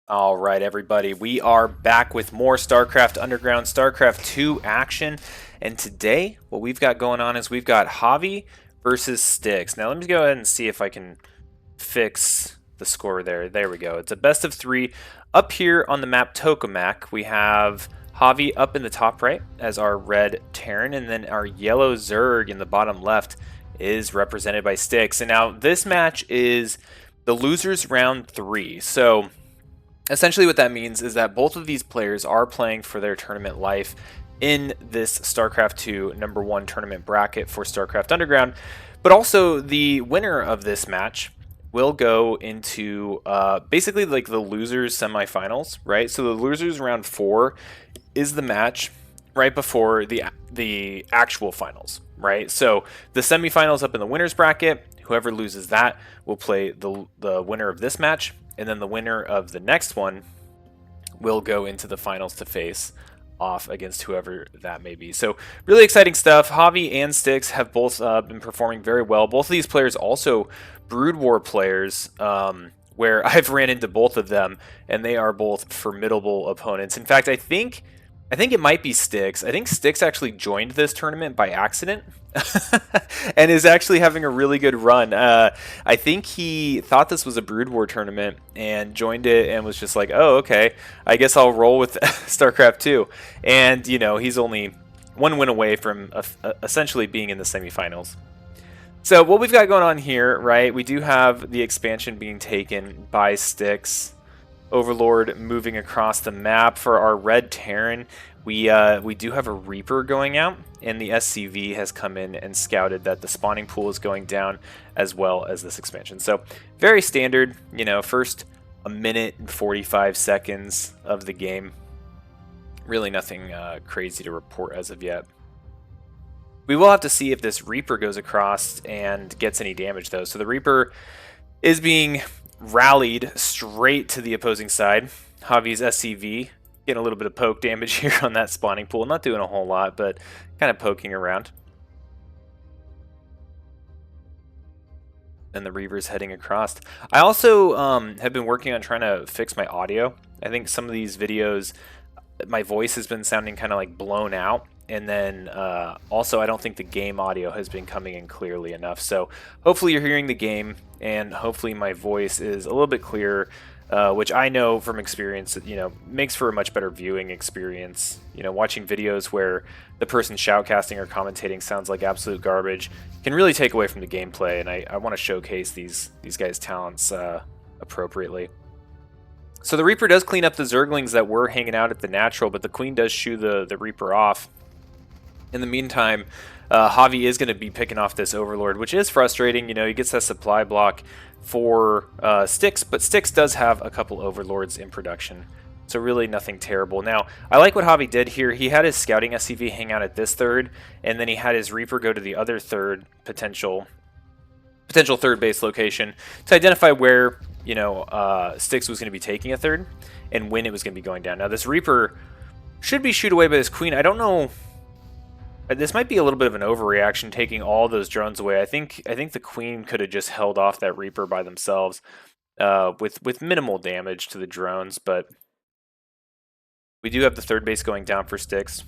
All right, everybody, we are back with more StarCraft Underground, StarCraft 2 action. And today, what we've got going on is we've got Havi versus Styx. Now, let me go ahead and see if I can fix the score there. There we go. It's a best of three. Up here on the map Tokamak, we have Havi up in the top right as our red Terran, and then our yellow Zerg in the bottom left is represented by Styx. And now, this match is the losers round 3. So essentially what that means is that both of these players are playing for their tournament life in this StarCraft 2 #1 tournament bracket for StarCraft Underground. But also the winner of this match will go into basically like the losers semifinals, right? So the losers round 4 is the match right before the actual finals, right? So the semifinals up in the winners bracket, whoever loses that will play the winner of this match. And then the winner of the next one will go into the finals to face off against whoever that may be. So really exciting stuff. Havi and Styx have both been performing very well. Both of these players also Brood War players, where I've ran into both of them, and they are both formidable opponents. In fact, I think it might be Styx. I think Styx actually joined this tournament by accident and is actually having a really good run. I think he thought this was a Brood War tournament and joined it and was just like, oh, okay, I guess I'll roll with StarCraft 2. And, you know, he's only one win away from essentially being in the semifinals. So what we've got going on here, right, we do have the expansion being taken by Styx. Overlord moving across the map. For our red Terran, we do have a Reaper going out, and the SCV has come in and scouted that the spawning pool is going down as well as this expansion. So very standard, you know, first a minute and 45 seconds of the game. Really nothing crazy to report as of yet. We will have to see if this Reaper goes across and gets any damage though. So the Reaper is being rallied straight to the opposing side. Javi's SCV getting a little bit of poke damage here on that spawning pool. Not doing a whole lot, but kind of poking around. And the Reaver's heading across. I also have been working on trying to fix my audio. I think some of these videos, my voice has been sounding kind of like blown out. And then also, I don't think the game audio has been coming in clearly enough. So hopefully you're hearing the game, and hopefully my voice is a little bit clearer, which I know from experience, you know, makes for a much better viewing experience. You know, watching videos where the person shoutcasting or commentating sounds like absolute garbage can really take away from the gameplay, and I want to showcase these guys' talents appropriately. So the Reaper does clean up the Zerglings that were hanging out at the natural, but the Queen does shoo the Reaper off. In the meantime, Havi is going to be picking off this Overlord, which is frustrating. You know, he gets that supply block for Styx, but Styx does have a couple Overlords in production. So really nothing terrible. Now, I like what Havi did here. He had his scouting SCV hang out at this third, and then he had his Reaper go to the other third potential third base location to identify where, you know, Styx was going to be taking a third and when it was going to be going down. Now, this Reaper should be shooed away by this Queen. I don't know. This might be a little bit of an overreaction, taking all those drones away. I think the Queen could have just held off that Reaper by themselves with minimal damage to the drones, but we do have the third base going down for Styx.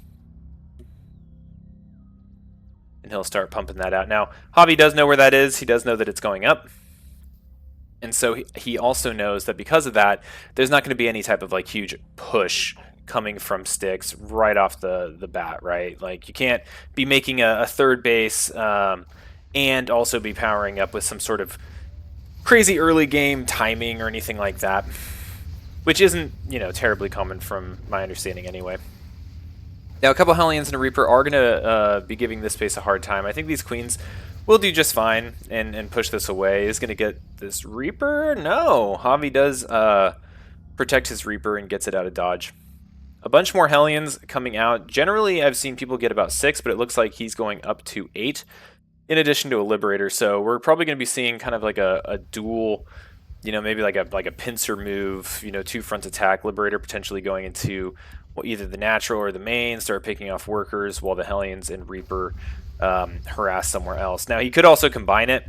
And he'll start pumping that out. Now, Havi does know where that is. He does know that it's going up. And so he also knows that because of that, there's not going to be any type of like huge push coming from Styx right off the bat, right? Like, you can't be making a third base and also be powering up with some sort of crazy early game timing or anything like that, which isn't, you know, terribly common from my understanding anyway. Now, a couple Hellions and a Reaper are going to be giving this base a hard time. I think these Queens will do just fine and push this away. Is going to get this Reaper? No. Havi does protect his Reaper and gets it out of dodge. A bunch more Hellions coming out. Generally, I've seen people get about 6, but it looks like he's going up to 8 in addition to a Liberator. So we're probably going to be seeing kind of like a dual, you know, maybe like a pincer move, you know, 2 front attack. Liberator potentially going into either the natural or the main, start picking off workers while the Hellions and Reaper harass somewhere else. Now, he could also combine it.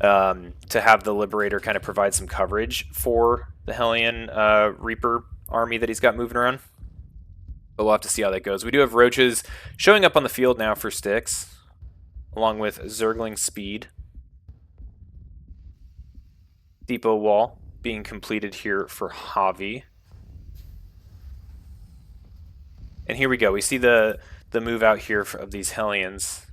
to have the Liberator kind of provide some coverage for the Hellion Reaper army that he's got moving around. But we'll have to see how that goes. We do have Roaches showing up on the field now for Styx, along with Zergling Speed. Depot Wall being completed here for Havi. And here we go. We see the move out here of these Hellions.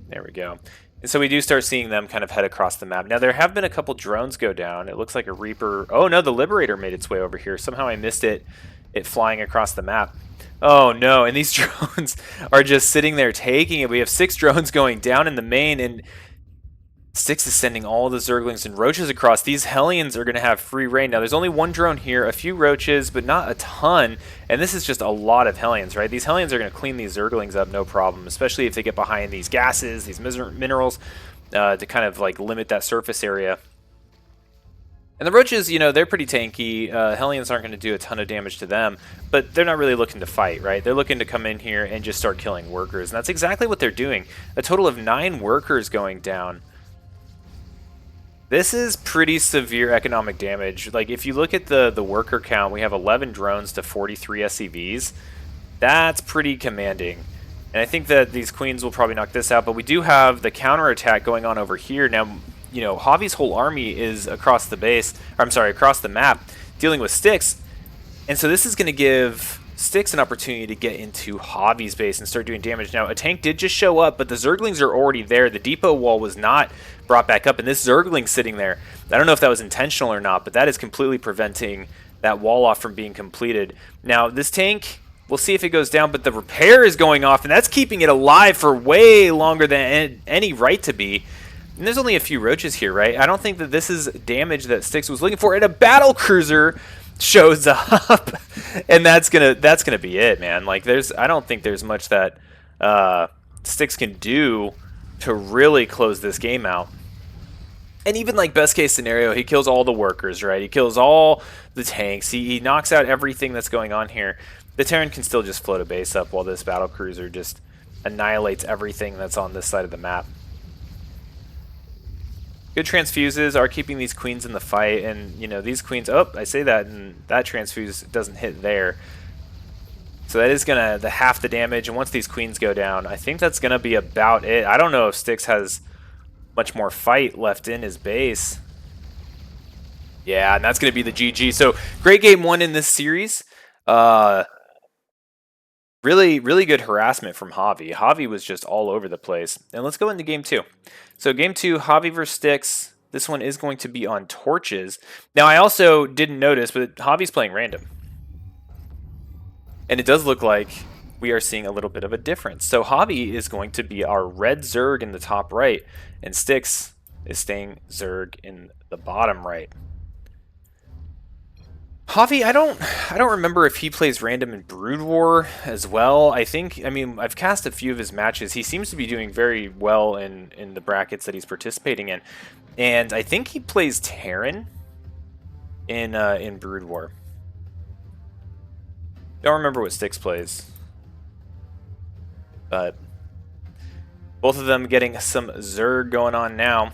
There we go. And so we do start seeing them kind of head across the map. Now, there have been a couple drones go down. It looks like a Reaper... Oh, no, the Liberator made its way over here. Somehow I missed it flying across the map. Oh, no, and these drones are just sitting there taking it. We have 6 drones going down in the main, and Styx is sending all the Zerglings and Roaches across. These Hellions are going to have free reign. Now, there's only 1 drone here, a few Roaches, but not a ton. And this is just a lot of Hellions, right? These Hellions are going to clean these Zerglings up, no problem, especially if they get behind these gases, these minerals, to kind of like limit that surface area. And the Roaches, you know, they're pretty tanky. Hellions aren't going to do a ton of damage to them, but they're not really looking to fight, right? They're looking to come in here and just start killing workers. And that's exactly what they're doing. A total of 9 workers going down. This is pretty severe economic damage. Like, if you look at the worker count, we have 11 drones to 43 SCVs. That's pretty commanding. And I think that these queens will probably knock this out, but we do have the counterattack going on over here. Now, you know, Javi's whole army is across the base, or I'm sorry, across the map, dealing with Styx. And so this is going to give Styx an opportunity to get into Javi's base and start doing damage. Now, a tank did just show up, but the Zerglings are already there. The depot wall was not brought back up, and this Zergling sitting there, I don't know if that was intentional or not, but that is completely preventing that wall off from being completed. Now, this tank, we'll see if it goes down, but the repair is going off, and that's keeping it alive for way longer than any right to be. And there's only a few Roaches here, right? I don't think that this is damage that Styx was looking for. And a battle cruiser shows up, and that's gonna be it, man. Like, I don't think there's much that Styx can do to really close this game out. And even like best case scenario, he kills all the workers, right? He kills all the tanks. He knocks out everything that's going on here. The Terran can still just float a base up while this battle cruiser just annihilates everything that's on this side of the map. Good transfuses are keeping these queens in the fight, and you know, these queens, oh, I say that, and that transfuse doesn't hit there. So that is gonna half the damage, and once these queens go down, I think that's gonna be about it. I don't know if Styx has much more fight left in his base. Yeah, and that's gonna be the GG. So great game 1 in this series. Really, really good harassment from Havi. Havi was just all over the place. And let's go into game 2. So game 2, Havi versus Styx. This one is going to be on torches. Now, I also didn't notice, but Javi's playing random. And it does look like we are seeing a little bit of a difference. So Havi is going to be our red Zerg in the top right, and Styx is staying Zerg in the bottom right. Havi, I don't remember if he plays random in Brood War as well. I mean, I've cast a few of his matches. He seems to be doing very well in the brackets that he's participating in. And I think he plays Terran in Brood War. Don't remember what Styx plays. But both of them getting some Zerg going on now.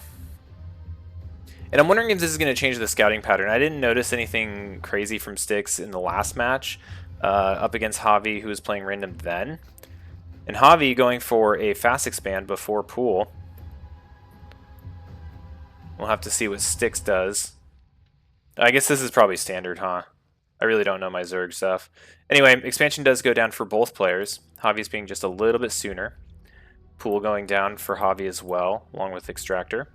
And I'm wondering if this is going to change the scouting pattern. I didn't notice anything crazy from Styx in the last match up against Havi, who was playing random then. And Havi going for a fast expand before pool. We'll have to see what Styx does. I guess this is probably standard, huh? I really don't know my Zerg stuff. Anyway, expansion does go down for both players. Javi's being just a little bit sooner. Pool going down for Havi as well, along with Extractor.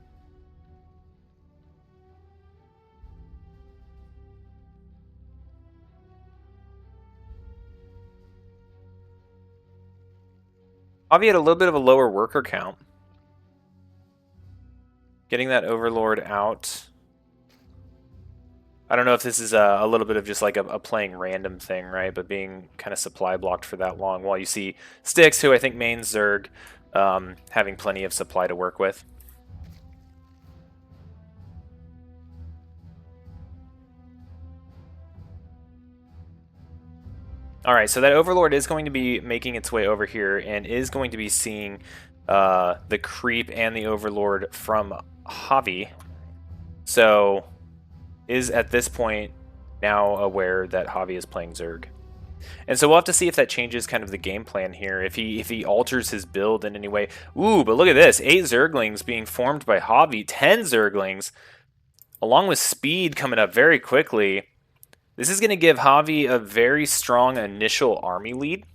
Havi had a little bit of a lower worker count. Getting that Overlord out. I don't know if this is a little bit of just like a playing random thing, right? But being kind of supply blocked for that long, while you see Styx, who I think mains Zerg, having plenty of supply to work with. All right, so that Overlord is going to be making its way over here and is going to be seeing the creep and the Overlord from Havi. So is at this point now aware that Havi is playing Zerg. And so we'll have to see if that changes kind of the game plan here, if he alters his build in any way. Ooh, but look at this, 8 Zerglings being formed by Havi, 10 Zerglings, along with speed coming up very quickly. This is going to give Havi a very strong initial army lead.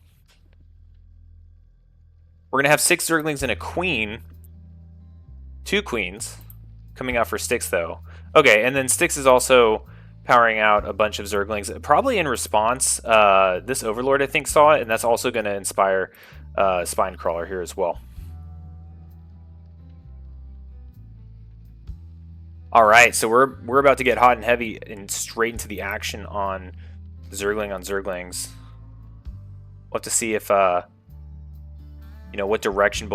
We're going to have 6 Zerglings and a queen. 2 queens coming out for Styx, though. Okay, and then Styx is also powering out a bunch of Zerglings, probably in response. This Overlord, I think, saw it, and that's also going to inspire Spinecrawler here as well. All right, so we're about to get hot and heavy and straight into the action on Zergling on Zerglings. We'll have to see if you know, what direction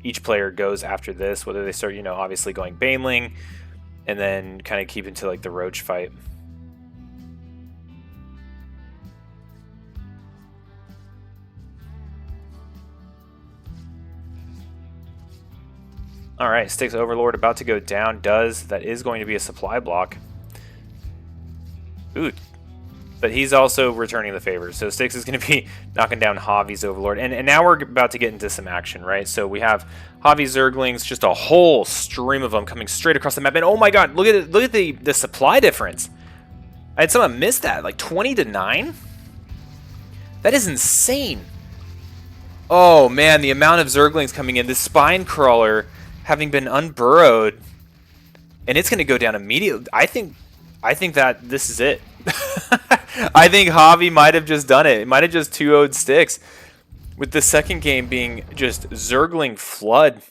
each player goes after this. Whether they start, you know, obviously going Baneling, and then kind of keep into like the Roach fight. All right, Styx Overlord about to go down. That is going to be a supply block. Ooh, but he's also returning the favor. So Styx is going to be knocking down Havi's Overlord. And now we're about to get into some action, right? So we have Havi's Zerglings, just a whole stream of them coming straight across the map. And oh my god, look at the supply difference. I had someone miss that, like 20-9? That is insane. Oh man, the amount of Zerglings coming in. This Spinecrawler having been unburrowed, and it's going to go down immediately. I think that this is it. I think Havi might have just done it. It might have just 2-0'd Styx, with the second game being just Zergling flood.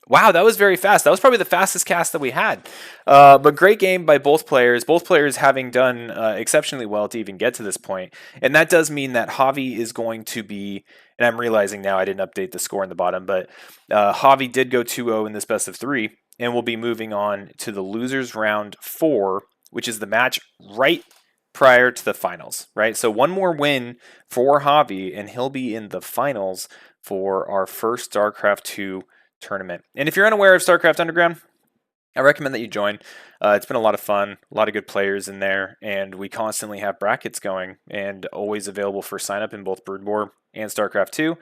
Wow, that was very fast. That was probably the fastest cast that we had. But great game by both players. Both players having done exceptionally well to even get to this point. And that does mean that Havi is going to be, and I'm realizing now I didn't update the score in the bottom, but Havi did go 2-0 in this best of 3, and will be moving on to the losers round 4, which is the match right prior to the finals, right? So one more win for Havi, and he'll be in the finals for our first StarCraft 2 tournament. And if you're unaware of StarCraft Underground, I recommend that you join. It's been a lot of fun, a lot of good players in there, and we constantly have brackets going and always available for sign up in both Brood War and StarCraft 2.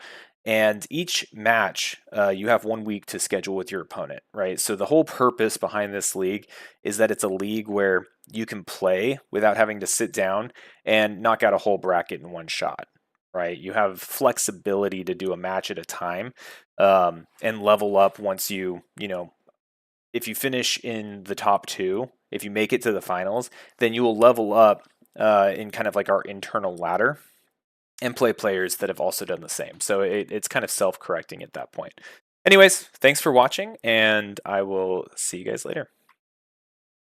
And each match, you have 1 week to schedule with your opponent, right? So the whole purpose behind this league is that it's a league where you can play without having to sit down and knock out a whole bracket in one shot, right? You have flexibility to do a match at a time, and level up once you know, if you finish in the top 2, if you make it to the finals, then you will level up in kind of like our internal ladder and play players that have also done the same. So it's kind of self-correcting at that point. Anyways, thanks for watching, and I will see you guys later.